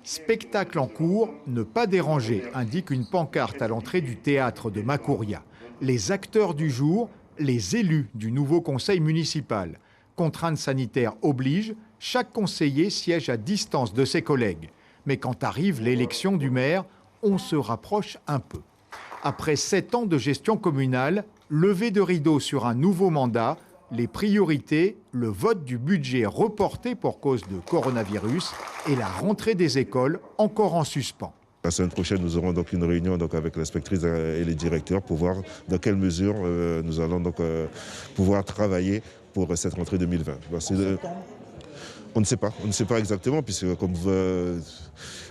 Spectacle en cours, ne pas déranger, indique une pancarte à l'entrée du théâtre de Macouria. Les acteurs du jour, les élus du nouveau conseil municipal. Contraintes sanitaires obligent, chaque conseiller siège à distance de ses collègues. Mais quand arrive l'élection du maire, on se rapproche un peu. Après 7 ans de gestion communale, levée de rideau sur un nouveau mandat, les priorités, le vote du budget reporté pour cause de coronavirus et la rentrée des écoles encore en suspens. La semaine prochaine, nous aurons donc une réunion avec l'inspectrice et les directeurs pour voir dans quelle mesure nous allons pouvoir travailler pour cette rentrée 2020. On ne sait pas exactement, puisque comme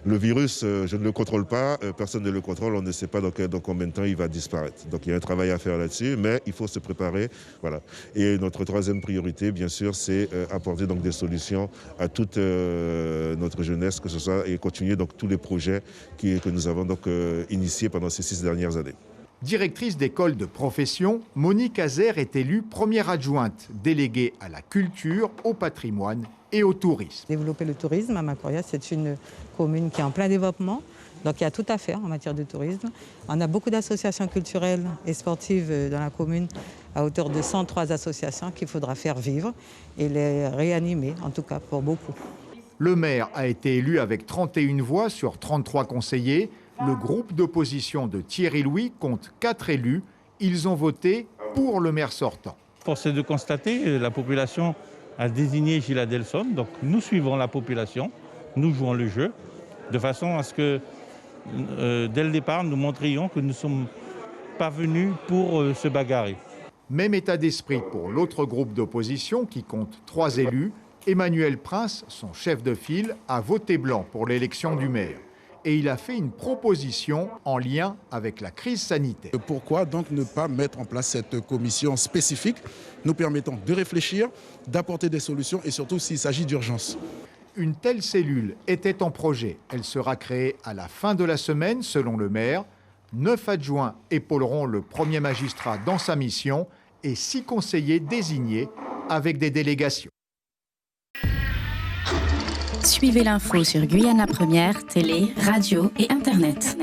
le virus, je ne le contrôle pas, personne ne le contrôle, on ne sait pas dans combien de temps il va disparaître. Donc il y a un travail à faire là-dessus, mais il faut se préparer. Voilà. Et notre troisième priorité, bien sûr, c'est apporter donc des solutions à toute notre jeunesse, que ce soit, et continuer donc tous les projets que nous avons initiés pendant ces 6 dernières années. Directrice d'école de profession, Monique Azer est élue première adjointe, déléguée à la culture, au patrimoine et au tourisme. Développer le tourisme à Macouria, c'est une commune qui est en plein développement, donc il y a tout à faire en matière de tourisme. On a beaucoup d'associations culturelles et sportives dans la commune, à hauteur de 103 associations qu'il faudra faire vivre et les réanimer, en tout cas pour beaucoup. Le maire a été élu avec 31 voix sur 33 conseillers. Le groupe d'opposition de Thierry Louis compte 4 élus. Ils ont voté pour le maire sortant. Force est de constater, la population a désigné Gilles Adelson. Donc nous suivons la population, nous jouons le jeu, de façon à ce que, dès le départ, nous montrions que nous ne sommes pas venus pour se bagarrer. Même état d'esprit pour l'autre groupe d'opposition qui compte 3 élus. Emmanuel Prince, son chef de file, a voté blanc pour l'élection du maire. Et il a fait une proposition en lien avec la crise sanitaire. Pourquoi donc ne pas mettre en place cette commission spécifique nous permettant de réfléchir, d'apporter des solutions et surtout s'il s'agit d'urgence. Une telle cellule était en projet. Elle sera créée à la fin de la semaine, selon le maire. 9 adjoints épauleront le premier magistrat dans sa mission et 6 conseillers désignés avec des délégations. Suivez l'info sur Guyana Première, télé, radio et Internet.